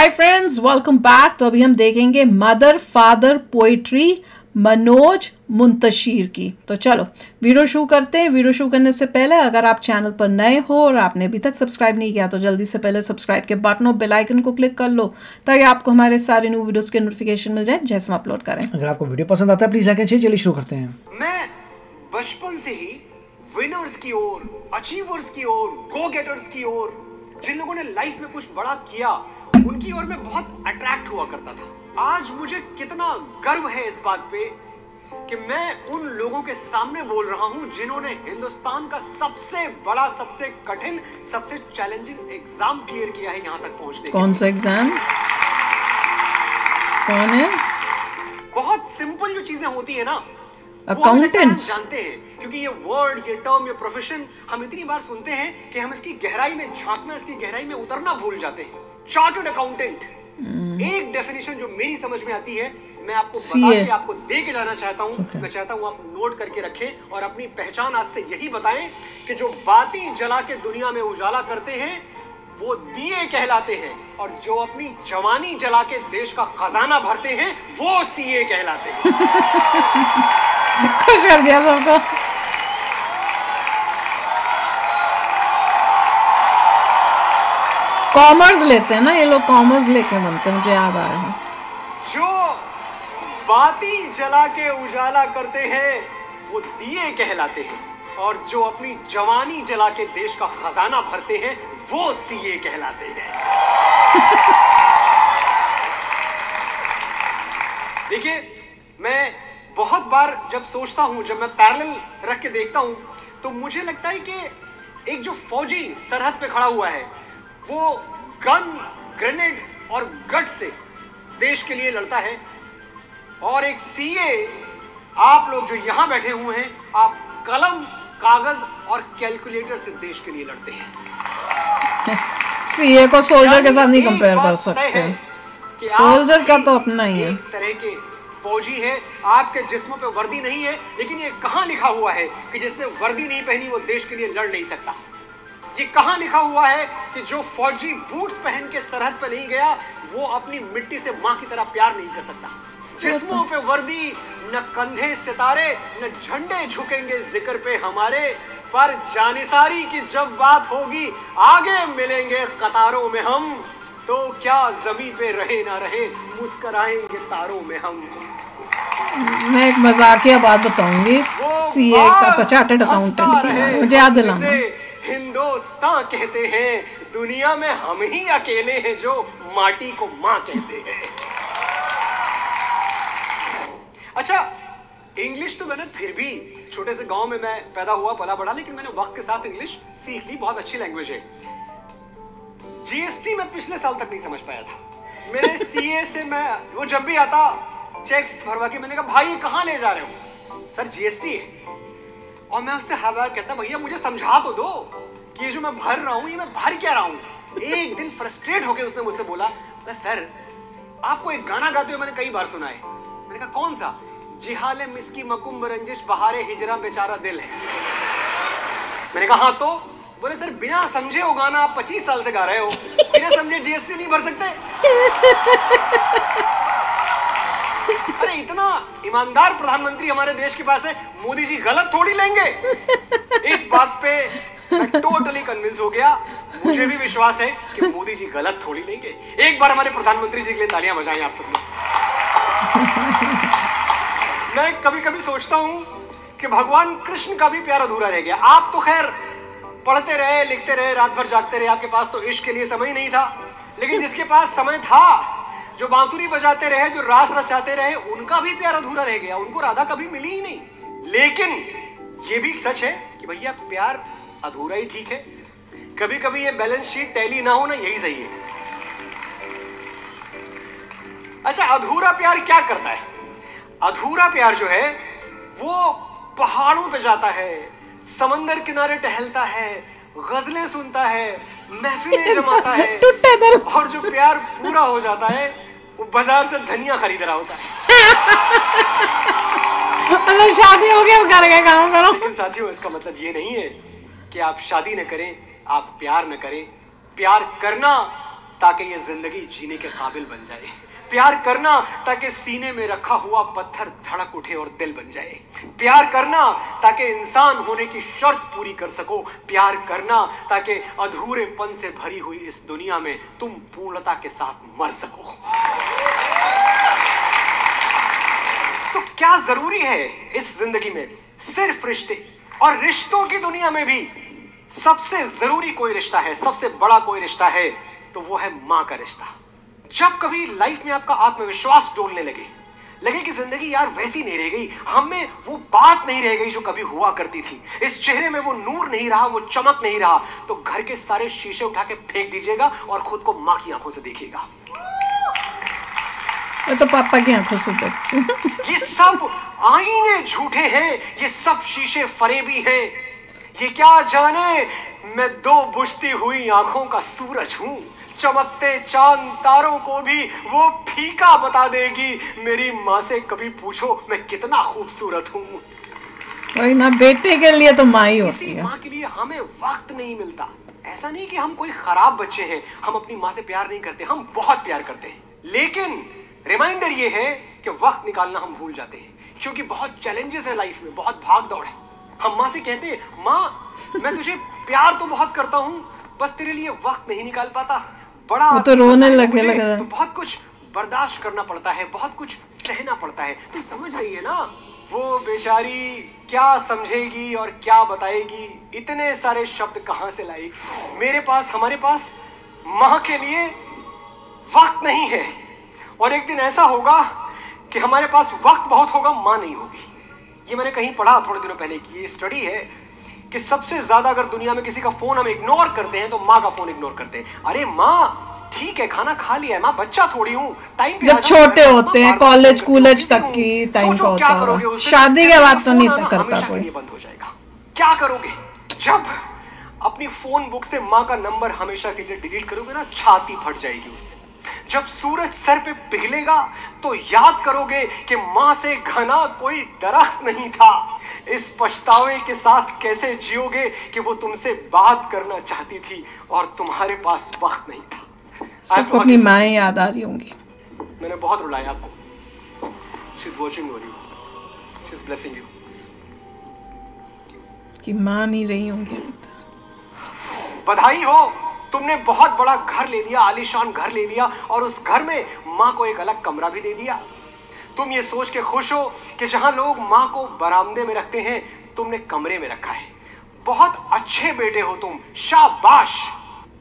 Hi friends, welcome back. तो अभी हम देखेंगे mother father poetry Manoj Muntashir की। तो चलो वीडियो शुरू करते हैं। वीडियो शुरू करने से पहले अगर आप चैनल पर नए हो और आपने अभी तक सब्सक्राइब नहीं किया तो जल्दी से पहले सब्सक्राइब के बटन और बेल आइकन को क्लिक कर लो ताकि आपको हमारे सारे न्यू वीडियोस के नोटिफिकेशन मिल जाए जैसे हम अपलोड करें। अगर आपको वीडियो पसंद आता है प्लीज लाइक एंड शेयर। चलिए शुरू करते हैं। मैं बचपन से ही विनर्स की ओर, अचीवर्स की ओर, गो गेटर्स की ओर, जिन लोगों ने लाइफ में कुछ बड़ा किया उनकी ओर में बहुत अट्रैक्ट हुआ करता था। आज मुझे कितना गर्व है इस बात पे कि मैं उन लोगों के सामने बोल रहा हूं जिन्होंने हिंदुस्तान का सबसे बड़ा, सबसे कठिन, सबसे चैलेंजिंग एग्जाम क्लियर किया है यहां तक पहुंचने। कौन सा एग्जाम? कौन है? बहुत सिंपल जो चीजें होती है ना, अकाउंटेंट जानते हैं, क्योंकि ये वर्ड, ये टर्म, ये प्रोफेशन हम इतनी बार सुनते हैं कि हम इसकी गहराई में झांकना, इसकी गहराई में उतरना भूल जाते हैं। चार्टर्ड अकाउंटेंट, एक डेफिनेशन जो मेरी समझ में आती है, मैं आपको बता के आपको दे के जाना चाहता हूं। मैं चाहता हूं आप नोट करके रखें और अपनी पहचान आज से यही बताएं कि जो बाती जला के दुनिया में उजाला करते हैं वो दिए कहलाते हैं, और जो अपनी जवानी जला के देश का खजाना भरते हैं वो सीए कहलाते हैं। खुश कर दिया सबको। कॉमर्स लेते हैं ना ये लोग, कॉमर्स लेके बनते हैं, मुझे याद आ रहा है। जो बाती जला के उजाला करते हैं वो दिए कहलाते हैं, और जो अपनी जवानी जला के देश का खजाना भरते हैं वो सीए कहलाते हैं। देखिए, मैं बहुत बार जब सोचता हूं, जब मैं पैरेलल रख के देखता हूं, तो मुझे लगता है कि एक जो फौजी सरहद पे खड़ा हुआ है वो गन, ग्रेनेड और गट से देश के लिए लड़ता है, और एक सीए, आप लोग जो यहां बैठे हुए हैं, आप कलम, कागज और कैलकुलेटर से देश के लिए लड़ते हैं। सीए को सोल्जर के साथ नहीं कंपेयर कर सकते। सोल्जर का तो अपना ही है। एक तरह के फौजी है, आपके जिस्म पे वर्दी नहीं है, लेकिन ये कहां लिखा हुआ है कि जिसने वर्दी नहीं पहनी वो देश के लिए लड़ नहीं सकता? ये कहां लिखा हुआ है कि जो फौजी बूट्स पहन के सरहद पे नहीं गया वो अपनी मिट्टी से मां की तरह प्यार नहीं कर सकता? जिस्मों पे वर्दी, न कंधे सितारे, न झंडे झुकेंगे जिक्र पे हमारे, पर जानिसारी की जब बात होगी आगे मिलेंगे कतारों में हम, तो क्या जमी पे रहे ना रहे मुस्कुराएंगे तारों में हम। मैं एक मजाकिया बात बताऊंगी। सीए का चार्टर्ड अकाउंटेंट की मुझे याद दिलाना। हिंदुस्तान कहते हैं, दुनिया में हम ही अकेले हैं जो माटी को मां कहते हैं। अच्छा, इंग्लिश तो मैंने फिर भी, छोटे से गांव में मैं पैदा हुआ, पला बड़ा, लेकिन मैंने वक्त के साथ इंग्लिश सीख ली। बहुत अच्छी लैंग्वेज है। जीएसटी मैं पिछले साल तक नहीं समझ पाया था। मेरे सीए से वो जब भी आता चेक्स भरवा के, मैंने कहा भाई कहां ले जा रहे हो? सर जीएसटी है। और मैं उससे हर बार कहता भैया मुझे समझा तो दो कि ये जो मैं भर रहा हूं ये मैं भर क्या रहा हूं। एक दिन फ्रस्ट्रेट होकर उसने मुझसे बोला, सर आपको एक गाना गाते हुए मैंने कई बार सुना है। मैंने कहा कौन सा? जिहाले मिस्की मकुम रंजिश बहारे हिजरा बेचारा दिल है। मैंने कहा हाँ तो? बोले सर बिना समझे वो गाना आप 25 साल से गा रहे हो, बिना समझे जीएसटी नहीं भर सकते? अरे इतना ईमानदार प्रधानमंत्री हमारे देश के पास है, मोदी जी गलत थोड़ी लेंगे। इस बात पे मैं टोटली कन्विंस हो गया। मुझे भी विश्वास है कि मोदी जी गलत थोड़ी लेंगे। एक बार हमारे प्रधानमंत्री जी के लिए तालियां बजाएं आप सब लोग। मैं कभी कभी सोचता हूं कि भगवान कृष्ण का भी प्यार अधूरा रह गया। आप तो खैर पढ़ते रहे, लिखते रहे, रात भर जागते रहे, आपके पास तो इश्क के लिए समय नहीं था, लेकिन जिसके पास समय था, जो बांसुरी बजाते रहे, जो रास रचाते रहे, उनका भी प्यार अधूरा रह गया। उनको राधा कभी मिली ही नहीं। लेकिन ये भी सच है कि भैया प्यार अधूरा ही ठीक है। कभी कभी ये बैलेंस शीट टैली ना हो ना, यही सही है। अच्छा, अधूरा प्यार क्या करता है? अधूरा प्यार जो है वो पहाड़ों पे जाता है, समंदर किनारे टहलता है, गजलें सुनता है, महफिलें जमाता है, और जो प्यार पूरा हो जाता है वो बाजार से धनिया खरीद रहा होता है। शादी हो गया, कर गए काम करो। लेकिन साथियों, इसका मतलब ये नहीं है कि आप शादी न करें, आप प्यार न करें। प्यार करना ताकि ये जिंदगी जीने के काबिल बन जाए। प्यार करना ताकि सीने में रखा हुआ पत्थर धड़क उठे और दिल बन जाए। प्यार करना ताकि इंसान होने की शर्त पूरी कर सको। प्यार करना ताकि अधूरेपन से भरी हुई इस दुनिया में तुम पूर्णता के साथ मर सको। तो क्या जरूरी है इस जिंदगी में? सिर्फ रिश्ते। और रिश्तों की दुनिया में भी सबसे जरूरी कोई रिश्ता है, सबसे बड़ा कोई रिश्ता है, तो वो है मां का रिश्ता। जब कभी लाइफ में आपका आत्मविश्वास डोलने लगे कि जिंदगी यार वैसी नहीं रह गई, हम में वो बात नहीं रह गई जो कभी हुआ करती थी, इस चेहरे में वो नूर नहीं रहा, वो चमक नहीं रहा, तो घर के सारे शीशे उठा के फेंक दीजिएगा और खुद को मां की आंखों से देखिएगा। मैं तो पापा की आंखों से देखती हूं। ये सब आईने झूठे हैं, ये सब शीशे फरेबी हैं। ये क्या जाने मैं दो बुझती हुई आंखों का सूरज हूं। चमकते चांद तारों को भी वो फीका बता देगी। मेरी माँ से कभी पूछो मैं कितना खूबसूरत हूँ। वही ना, बेटे के लिए तो माँ ही होती है। माँ के लिए हमें वक्त नहीं मिलता। ऐसा नहीं कि हम कोई खराब बच्चे हैं, हम अपनी माँ से प्यार नहीं करते, हम बहुत प्यार करते हैं। लेकिन रिमाइंडर ये है कि वक्त निकालना हम भूल जाते हैं, क्योंकि बहुत चैलेंजेस है लाइफ में, बहुत भाग दौड़ है। हम माँ से कहते हैं माँ मैं तुझे प्यार तो बहुत करता हूँ, बस तेरे लिए वक्त नहीं निकाल पाता। बड़ा वो तो रोने लगे लग रहा है। तो बहुत कुछ बर्दाश्त करना पड़ता है, बहुत कुछ सहना पड़ता है। तुम समझ रही है ना? वो बेचारी क्या समझेगी और क्या बताएगी, इतने सारे शब्द कहाँ से लाएगी। मेरे पास, हमारे पास माँ के लिए वक्त नहीं है। और एक दिन ऐसा होगा कि हमारे पास वक्त बहुत होगा, माँ नहीं होगी। ये मैंने कहीं पढ़ा थोड़े दिनों पहले की ये स्टडी है कि सबसे ज्यादा अगर दुनिया में किसी का फोन हम इग्नोर करते हैं तो माँ का फोन इग्नोर करते हैं। अरे माँ ठीक है, खाना खा लिया है, माँ बच्चा थोड़ी हूँ, टाइम पे जब छोटे होते हैं, कॉलेज कॉलेज तक की टाइम का होता है, शादी के बाद तो नहीं करता कोई। बंद हो जाएगा। क्या करोगे जब अपनी फोन बुक से माँ का नंबर हमेशा के लिए डिलीट करोगे ना? छाती फट जाएगी उस दिन। जब सूरज सर पे पिघलेगा तो याद करोगे कि माँ से घना कोई दरख्त नहीं था। इस पछतावे के साथ कैसे जियोगे कि वो तुमसे बात करना चाहती थी और तुम्हारे पास वक्त नहीं था। सबको अपनी माँ याद आ रही होंगी। मैंने बहुत रुलाया आपको। She is watching over you. She is blessing you. कि माँ नहीं रही होंगी अभी तक। बधाई हो, तुमने बहुत बड़ा घर ले लिया, आलीशान घर ले लिया, और उस घर में माँ को एक अलग कमरा भी दे दिया। तुम ये सोच के खुश हो कि जहां लोग माँ को बरामदे में रखते हैं, तुमने कमरे में रखा है। बहुत अच्छे बेटे हो तुम, शाबाश।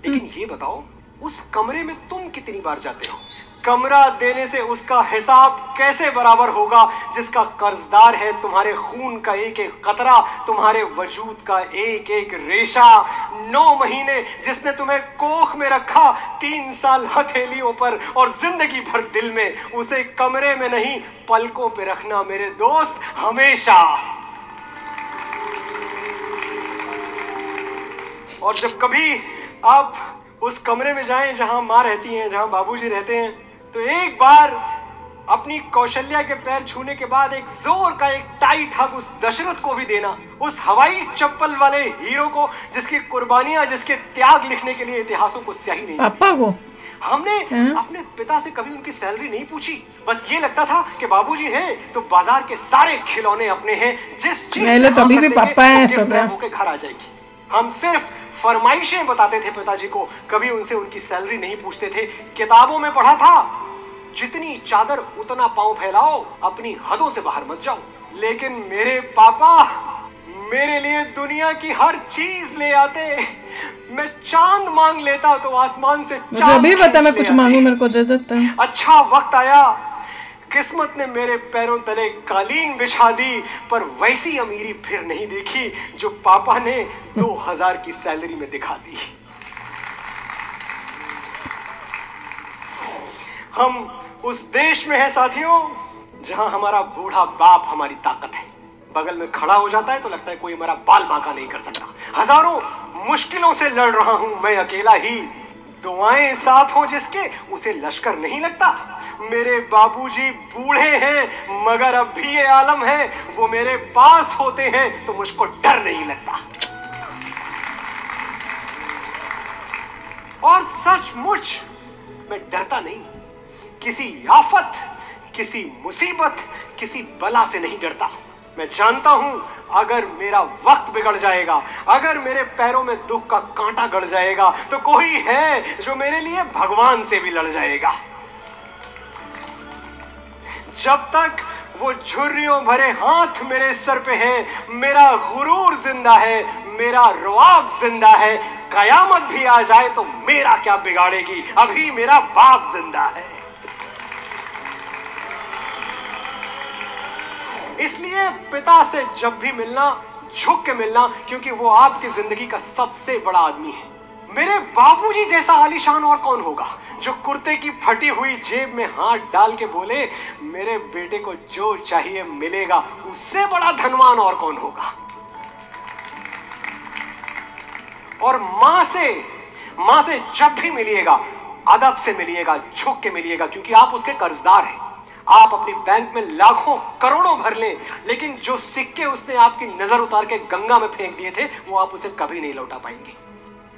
लेकिन ये बताओ उस कमरे में तुम कितनी बार जाते हो? कमरा देने से उसका हिसाब कैसे बराबर होगा जिसका कर्जदार है तुम्हारे खून का एक एक कतरा, तुम्हारे वजूद का एक एक रेशा। 9 महीने जिसने तुम्हें कोख में रखा, 3 साल हथेलियों पर और जिंदगी भर दिल में, उसे कमरे में नहीं पलकों पे रखना मेरे दोस्त हमेशा। और जब कभी आप उस कमरे में जाएं जहां माँ रहती हैं, जहां बाबूजी रहते हैं, तो एक बार अपनी कौशल्या के पैर छूने के बाद एक जोर का एक टाइट हग उस दशरथ को भी देना, उस हवाई चप्पल वाले हीरो को जिसकी कुर्बानियां, जिसके त्याग लिखने के लिए इतिहासों को स्याही नहीं। पापा को हमने अपने पिता से कभी उनकी सैलरी नहीं पूछी। बस ये लगता था कि बाबूजी हैं तो बाजार के सारे खिलौने अपने हैं, जिस चीज तो अभी भी पापा हैं सब होके घर आ जाएगी। हम सिर्फ फरमाइशें बताते थे पिताजी को, कभी उनसे उनकी सैलरी नहीं पूछते थे। किताबों में पढ़ा था जितनी चादर उतना पांव फैलाओ, अपनी हदों से बाहर मत जाओ। लेकिन मेरे पापा मेरे लिए दुनिया की हर चीज ले आते। मैं चांद मांग लेता तो आसमान से चांद भी बता, मैं कुछ मांगू मेरे को दे देता है। अच्छा वक्त आया, किस्मत ने मेरे पैरों तले कालीन बिछा दी, पर वैसी अमीरी फिर नहीं देखी जो पापा ने 2000 की सैलरी में दिखा दी। हम उस देश में हैं साथियों जहां हमारा बूढ़ा बाप हमारी ताकत है। बगल में खड़ा हो जाता है तो लगता है कोई हमारा बाल बांका नहीं कर सकता। हजारों मुश्किलों से लड़ रहा हूं मैं अकेला ही, दुआएं साथ हो जिसके उसे लश्कर नहीं लगता। मेरे बाबूजी बूढ़े हैं मगर अब भी ये आलम है, वो मेरे पास होते हैं तो मुझको डर नहीं लगता। और सचमुच मैं डरता नहीं, किसी आफत, किसी मुसीबत, किसी बला से नहीं डरता। मैं जानता हूं अगर मेरा वक्त बिगड़ जाएगा, अगर मेरे पैरों में दुख का कांटा गड़ जाएगा, तो कोई है जो मेरे लिए भगवान से भी लड़ जाएगा। जब तक वो झुर्रियों भरे हाथ मेरे सर पे है, मेरा गुरूर जिंदा है, मेरा रुआब जिंदा है। कयामत भी आ जाए तो मेरा क्या बिगाड़ेगी, अभी मेरा बाप जिंदा है। इसलिए पिता से जब भी मिलना, झुक के मिलना, क्योंकि वो आपकी जिंदगी का सबसे बड़ा आदमी है। मेरे बाबूजी जैसा आलीशान और कौन होगा, जो कुर्ते की फटी हुई जेब में हाथ डाल के बोले मेरे बेटे को जो चाहिए मिलेगा। उससे बड़ा धनवान और कौन होगा। और मां से जब भी मिलिएगा, अदब से मिलिएगा, झुक के मिलिएगा, क्योंकि आप उसके कर्जदार हैं। आप अपनी बैंक में लाखों करोड़ों भर लें, लेकिन जो सिक्के उसने आपकी नजर उतार के गंगा में फेंक दिए थे, वो आप उसे कभी नहीं लौटा पाएंगे।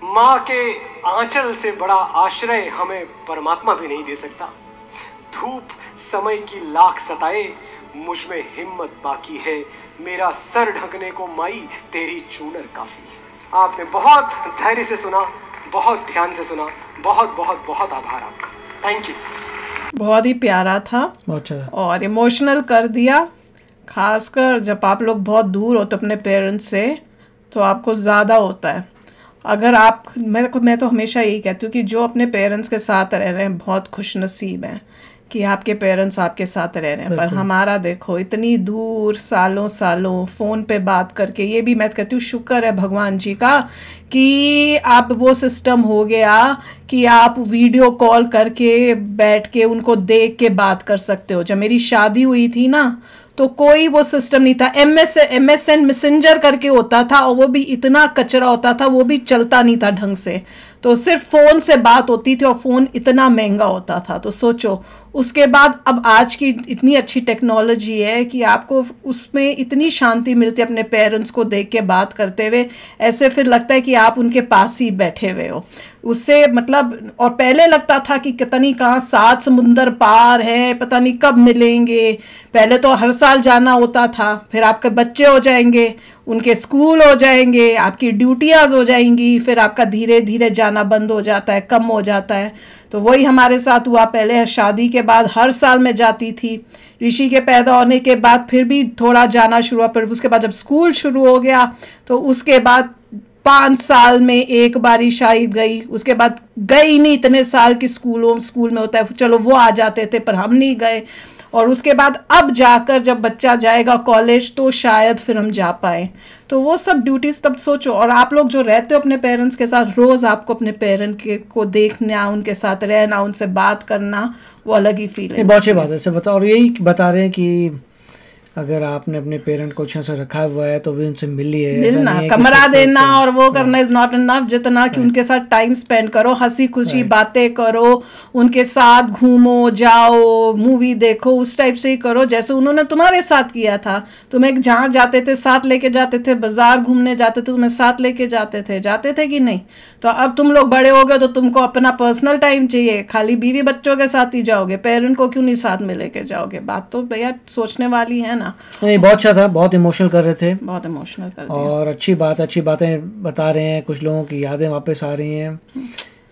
माँ के आंचल से बड़ा आश्रय हमें परमात्मा भी नहीं दे सकता। धूप समय की लाख सताए, मुझ में हिम्मत बाकी है, मेरा सर ढकने को माई तेरी चूनर काफी है। आपने बहुत धैर्य से सुना, बहुत ध्यान से सुना, बहुत बहुत बहुत आभार आपका। Thank you. बहुत ही प्यारा था, बहुत अच्छा और इमोशनल कर दिया। खासकर जब आप लोग बहुत दूर होते अपने पेरेंट्स से, तो आपको ज़्यादा होता है। अगर आप, मैं तो हमेशा यही कहती हूँ कि जो अपने पेरेंट्स के साथ रह रहे हैं बहुत खुशनसीब हैं कि आपके पेरेंट्स आपके साथ रह रहे हैं। पर हमारा देखो, इतनी दूर सालों सालों फ़ोन पे बात करके, ये भी मैं कहती हूँ शुक्र है भगवान जी का कि अब वो सिस्टम हो गया कि आप वीडियो कॉल करके बैठ के उनको देख के बात कर सकते हो। जब मेरी शादी हुई थी ना, तो कोई वो सिस्टम नहीं था। MSN मैसेंजर करके होता था, और वो भी इतना कचरा होता था, वो भी चलता नहीं था ढंग से। तो सिर्फ फ़ोन से बात होती थी, और फ़ोन इतना महंगा होता था। तो सोचो, उसके बाद अब आज की इतनी अच्छी टेक्नोलॉजी है कि आपको उसमें इतनी शांति मिलती है अपने पेरेंट्स को देख के बात करते हुए। ऐसे फिर लगता है कि आप उनके पास ही बैठे हुए हो। उससे मतलब, और पहले लगता था कि कितनी कहाँ 7 समुंदर पार है, पता नहीं कब मिलेंगे। पहले तो हर साल जाना होता था, फिर आपके बच्चे हो जाएंगे, उनके स्कूल हो जाएंगे, आपकी ड्यूटियाँ हो जाएंगी, फिर आपका धीरे धीरे जाना बंद हो जाता है, कम हो जाता है। तो वही हमारे साथ हुआ। पहले शादी के बाद हर साल मैं जाती थी, ऋषि के पैदा होने के बाद फिर भी थोड़ा जाना शुरू हुआ, फिर उसके बाद जब स्कूल शुरू हो गया तो उसके बाद 5 साल में एक बारी शायद गई। उसके बाद गई नहीं, इतने साल की स्कूल में होता है, चलो वो आ जाते थे पर हम नहीं गए। और उसके बाद अब जाकर जब बच्चा जाएगा कॉलेज तो शायद फिर हम जा पाए। तो वो सब ड्यूटीज तब सोचो। और आप लोग जो रहते हो अपने पेरेंट्स के साथ, रोज़ आपको अपने पेरेंट को देखना, उनके साथ रहना, उनसे बात करना, वो अलग ही फील है। बहुत अच्छी बात है से बता। और यही बता रहे हैं कि अगर आपने अपने पेरेंट को अच्छा से रखा हुआ है तो भी उनसे मिलना, कमरा देना और वो करना इज नॉट इनफ। जितना कि उनके साथ टाइम स्पेंड करो, हंसी खुशी बातें करो, उनके साथ घूमो जाओ, मूवी देखो, उस टाइप से ही करो जैसे उन्होंने तुम्हारे साथ किया था। तुम्हें जहाँ जाते थे साथ लेके जाते थे, बाजार घूमने जाते थे तुम्हें साथ लेके जाते थे कि नहीं। तो अब तुम लोग बड़े हो गए तो तुमको अपना पर्सनल टाइम चाहिए, खाली बीवी बच्चों के साथ ही जाओगे, पेरेंट को क्यों नहीं साथ में लेके जाओगे। बात तो भैया सोचने वाली है ना। नहीं, बहुत अच्छा था, बहुत इमोशनल कर रहे थे, बहुत इमोशनल कर दिया। और अच्छी बातें बता रहे हैं। कुछ लोगों की यादें वापस आ रही हैं,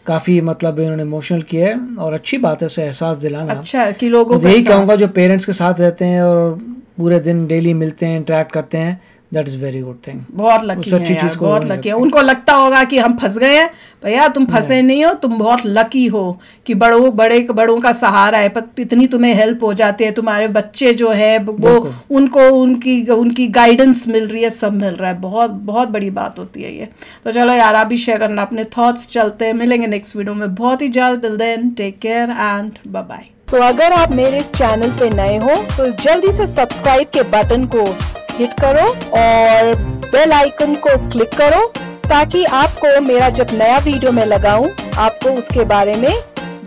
काफ़ी मतलब इन्होंने इमोशनल किया है, और अच्छी बात है उसे एहसास दिलाना। अच्छा कि लोगों को यही कहूँगा जो पेरेंट्स के साथ रहते हैं और पूरे दिन डेली मिलते हैं, इंटरेक्ट करते हैं, that is very good thing. बहुत लकी है यार, बहुत लकी है। उनको लगता होगा कि हम फंस गए हैं, भैया तुम फंसे नहीं हो, तुम बहुत लकी हो कि बड़ों का सहारा है, इतनी तुम्हें हेल्प हो जाती है। तुम्हारे बच्चे जो है वो उनको उनकी गाइडेंस मिल रही है, सब मिल रहा है। बहुत बहुत बड़ी बात होती है ये। तो चलो यार, आप भी शेयर करना अपने थॉट्स। चलते हैं, मिलेंगे नेक्स्ट वीडियो में बहुत ही जल्द। Till then take care and bye bye. तो अगर आप मेरे इस चैनल पे नए हो तो जल्दी से सब्सक्राइब के बटन को हिट करो और बेल आइकन को क्लिक करो, ताकि आपको मेरा जब नया वीडियो मैं लगाऊं आपको उसके बारे में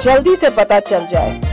जल्दी से पता चल जाए।